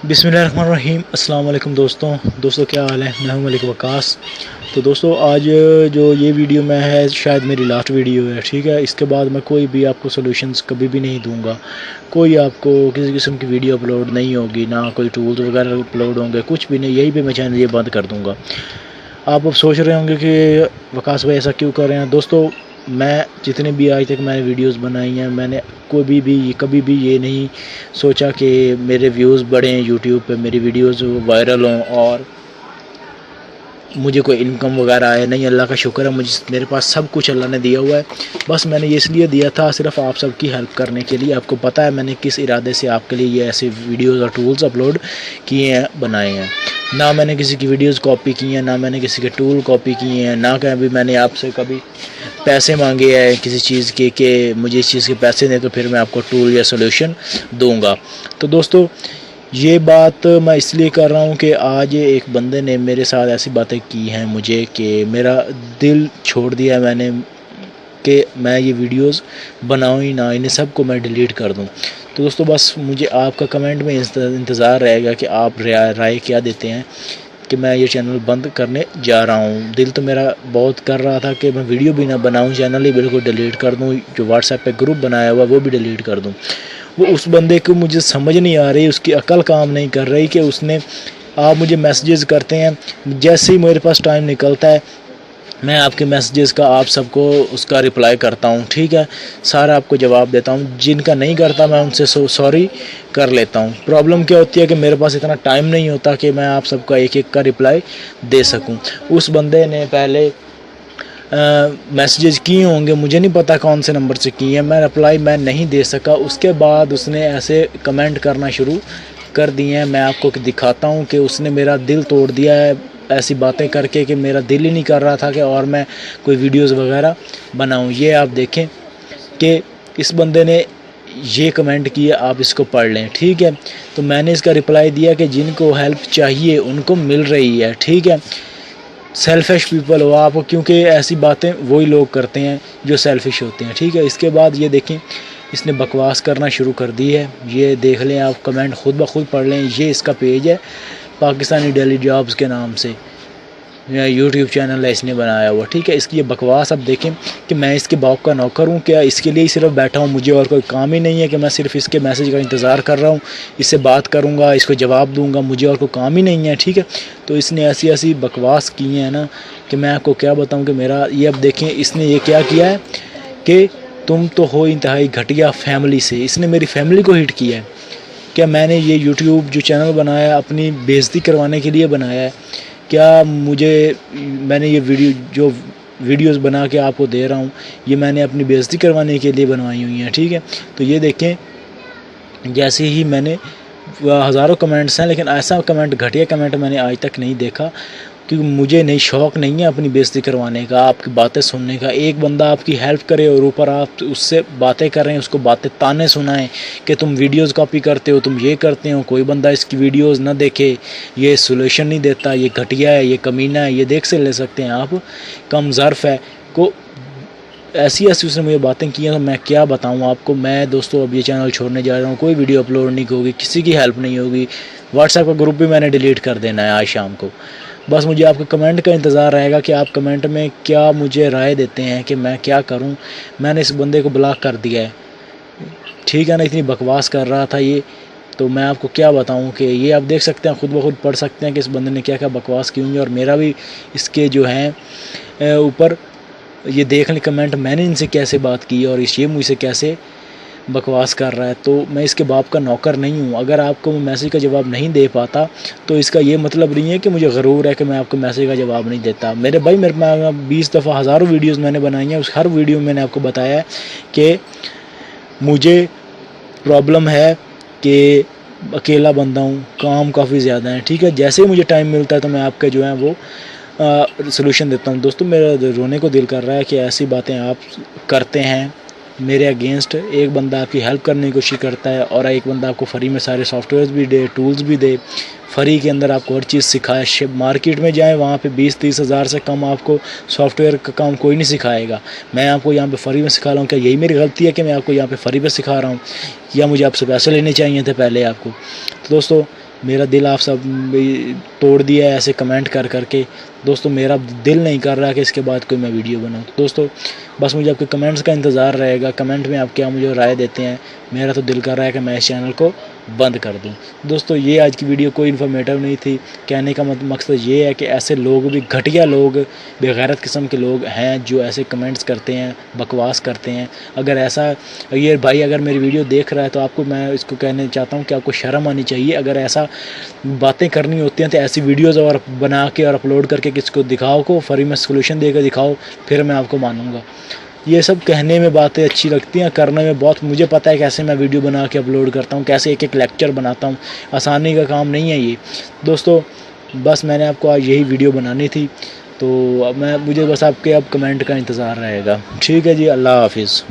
बिस्मिल्लाहिर्रहमानिर्रहीम। अस्सलाम वालेकुम दोस्तों क्या हाल है। मैं हूं मलिक वक़ास। तो दोस्तों आज जो ये वीडियो में है शायद मेरी लास्ट वीडियो है, ठीक है। इसके बाद मैं कोई भी आपको सॉल्यूशंस कभी भी नहीं दूंगा, कोई आपको किसी किस्म की वीडियो अपलोड नहीं होगी, ना कोई टूल्स वगैरह अपलोड होंगे, कुछ भी नहीं। यही पे मैं चैनल ये बंद कर दूंगा। आप अब सोच रहे होंगे कि वक़ास भाई ऐसा क्यों कर रहे हैं। दोस्तों मैं जितने भी आज तक मैंने वीडियोस बनाई हैं, मैंने कभी भी ये नहीं सोचा कि मेरे व्यूज़ बढ़ें यूट्यूब पे, मेरी वीडियोस वायरल हों और मुझे कोई इनकम वगैरह आए। नहीं, अल्लाह का शुक्र है, मुझे मेरे पास सब कुछ अल्लाह ने दिया हुआ है। बस मैंने ये इसलिए दिया था सिर्फ आप सबकी हेल्प करने के लिए। आपको पता है मैंने किस इरादे से आपके लिए ये ऐसे वीडियोस और टूल्स अपलोड किए हैं, बनाए हैं। ना मैंने किसी की वीडियोस कॉपी की हैं, ना मैंने किसी के टूल कॉपी किए हैं, ना कभी मैंने आपसे कभी पैसे मांगे हैं किसी चीज़ के कि मुझे इस चीज़ के पैसे दें तो फिर मैं आपको टूल या सोल्यूशन दूंगा। तो दोस्तों ये बात मैं इसलिए कर रहा हूँ कि आज एक बंदे ने मेरे साथ ऐसी बातें की हैं मुझे कि मेरा दिल छोड़ दिया मैंने कि मैं ये वीडियोस बनाऊँ ही ना, इन्हें सबको मैं डिलीट कर दूँ। तो दोस्तों बस मुझे आपका कमेंट में इंतज़ार रहेगा कि आप राय क्या देते हैं कि मैं ये चैनल बंद करने जा रहा हूँ। दिल तो मेरा बहुत कर रहा था कि मैं वीडियो भी ना बनाऊँ, चैनल ही बिल्कुल डिलीट कर दूँ, जो व्हाट्सएप पे ग्रुप बनाया हुआ वो भी डिलीट कर दूँ। वो उस बंदे को मुझे समझ नहीं आ रही, उसकी अकल काम नहीं कर रही कि उसने आप मुझे मैसेजेस करते हैं, जैसे ही मेरे पास टाइम निकलता है मैं आपके मैसेजेस का आप सबको उसका रिप्लाई करता हूँ, ठीक है। सारा आपको जवाब देता हूँ, जिनका नहीं करता मैं उनसे सॉरी कर लेता हूँ। प्रॉब्लम क्या होती है कि मेरे पास इतना टाइम नहीं होता कि मैं आप सबका एक एक का रिप्लाई दे सकूँ। उस बंदे ने पहले मैसेजेस किए होंगे, मुझे नहीं पता कौन से नंबर से किए हैं, मैं रिप्लाई नहीं दे सका। उसके बाद उसने ऐसे कमेंट करना शुरू कर दिए हैं। मैं आपको दिखाता हूँ कि उसने मेरा दिल तोड़ दिया है ऐसी बातें करके कि मेरा दिल ही नहीं कर रहा था कि और मैं कोई वीडियोस वगैरह बनाऊँ। ये आप देखें कि इस बंदे ने ये कमेंट किया, आप इसको पढ़ लें, ठीक है। तो मैंने इसका रिप्लाई दिया कि जिनको हेल्प चाहिए उनको मिल रही है, ठीक है। सेल्फिश पीपल हो आप, क्योंकि ऐसी बातें वही लोग करते हैं जो सेल्फिश होते हैं, ठीक है। इसके बाद ये देखें इसने बकवास करना शुरू कर दी है। ये देख लें आप, कमेंट खुद ब खुद पढ़ लें। ये इसका पेज है पाकिस्तानी डेली जॉब्स के नाम से, यूट्यूब चैनल है इसने बनाया हुआ, ठीक है। इसकी ये बकवास अब देखें कि मैं इसके बाप का नौकर हूँ क्या, इसके लिए ही सिर्फ बैठा हूँ, मुझे और कोई काम ही नहीं है कि मैं सिर्फ इसके मैसेज का इंतज़ार कर रहा हूँ, इससे बात करूँगा, इसको जवाब दूँगा, मुझे और कोई काम ही नहीं है, ठीक है। तो इसने ऐसी ऐसी बकवास की हैं ना कि मैं आपको क्या बताऊँ कि मेरा ये अब देखें इसने ये क्या किया है कि तुम तो हो इंतहाई घटिया फैमिली से। इसने मेरी फैमिली को हिट किया है। क्या मैंने ये यूट्यूब जो चैनल बनाया अपनी बेइज्जती करवाने के लिए बनाया है क्या? मैंने ये वीडियोस बना के आपको दे रहा हूँ, ये मैंने अपनी बेइज्जती करवाने के लिए बनवाई हुई हैं, ठीक है। तो ये देखें जैसे ही मैंने हज़ारों कमेंट्स हैं, लेकिन ऐसा कमेंट घटिया कमेंट मैंने आज तक नहीं देखा, क्योंकि मुझे नहीं शौक़ नहीं है अपनी बेइज्जती करवाने का, आपकी बातें सुनने का। एक बंदा आपकी हेल्प करे और ऊपर आप उससे बातें कर रहे हैं, उसको बातें ताने सुनाएं कि तुम वीडियोस कॉपी करते हो, तुम ये करते हो। कोई बंदा इसकी वीडियोस ना देखे, ये सोल्यूशन नहीं देता, ये घटिया है, ये कमीना है, ये देख से ले सकते हैं आप, कम ज़र्फ़ है को। ऐसी उसने मुझे बातें की हैं तो मैं क्या बताऊँ आपको। मैं दोस्तों अब ये चैनल छोड़ने जा रहा हूँ, कोई वीडियो अपलोड नहीं होगी, किसी की हेल्प नहीं होगी। व्हाट्सएप का ग्रुप भी मैंने डिलीट कर देना है आज शाम को। बस मुझे आपके कमेंट का इंतज़ार रहेगा कि आप कमेंट में क्या मुझे राय देते हैं कि मैं क्या करूं। मैंने इस बंदे को ब्लॉक कर दिया है, ठीक है ना। इतनी बकवास कर रहा था ये, तो मैं आपको क्या बताऊं कि ये आप देख सकते हैं, खुद ब खुद पढ़ सकते हैं कि इस बंदे ने क्या क्या बकवास की हुई है। और मेरा भी इसके जो हैं ऊपर ये देख लें कमेंट, मैंने इनसे कैसे बात की और ये मुझसे कैसे बकवास कर रहा है। तो मैं इसके बाप का नौकर नहीं हूँ। अगर आपको मैं मैसेज का जवाब नहीं दे पाता तो इसका ये मतलब नहीं है कि मुझे गरूर है कि मैं आपको मैसेज का जवाब नहीं देता। मेरे भाई, मेरे 20 दफ़ा हज़ारों वीडियोस मैंने बनाई हैं, उस हर वीडियो में मैंने आपको बताया है कि मुझे प्रॉब्लम है कि अकेला बंदा हूँ, काम काफ़ी ज़्यादा है, ठीक है। जैसे ही मुझे टाइम मिलता है तो मैं आपके जो है वो सलूशन देता हूँ। दोस्तों मेरा रोने को दिल कर रहा है कि ऐसी बातें आप करते हैं मेरे अगेंस्ट। एक बंदा आपकी हेल्प करने की कोशिश करता है और एक बंदा आपको फ्री में सारे सॉफ्टवेयर्स भी दे, टूल्स भी दे, फ्री के अंदर आपको हर चीज़ सिखाए। मार्केट में जाएं, वहाँ पे 20-30 हज़ार से कम आपको सॉफ्टवेयर का काम कोई नहीं सिखाएगा। मैं आपको यहाँ पे फ्री में सिखा रहा हूँ। क्या यही मेरी गलती है कि मैं आपको यहाँ पे फ्री पे सिखा रहा हूँ, या मुझे आपसे पैसे लेने चाहिए थे पहले आपको? तो दोस्तों میرا دل آپ سب توڑ دیا ہے ایسے کمنٹ کر کر کے. دوستو میرا دل نہیں کر رہا کہ اس کے بعد کوئی میں ویڈیو بناؤں. دوستو بس مجھے آپ کے کمنٹس کا انتظار رہے گا. کمنٹ میں آپ کیا مجھے رائے دیتے ہیں. میرا تو دل کر رہا ہے کہ میں اس چینل کو بند کر دوں. دوستو یہ آج کی ویڈیو کوئی انفارمیٹیو نہیں تھی. کہنے کا مقصد یہ ہے کہ ایسے لوگ بھی گھٹیا لوگ بے غیرت قسم کے لوگ ہیں جو ایسے کمنٹس کرتے ہیں, بکواس کرتے ہیں. اگر ایسا یہ بھائی اگر میری ویڈیو دیکھ رہا ہے تو آپ کو میں اس کو کہنے چاہتا ہوں کہ آپ کو شرم آنی چاہیے. اگر ایسا باتیں کرنی ہوتی ہیں تو ایسی ویڈیوز اور بنا کے اور اپلوڈ کر کے کس کو دکھاؤ, کو فری میں سولوشن دے کے دکھاؤ, پھر میں آپ کو مانوں گا. یہ سب کہنے میں باتیں اچھی لگتی ہیں, کرنے میں بہت مجھے پتہ ہے کیسے میں ویڈیو بنا کے اپلوڈ کرتا ہوں, کیسے ایک ایک لیکچر بناتا ہوں. آسانی کا کام نہیں ہے یہ. دوستو بس میں نے آپ کو آج یہی ویڈیو بنانی تھی, تو اب مجھے بس آپ کے اب کمنٹ کا انتظار رہے گا. ٹھیک ہے جی, اللہ حافظ.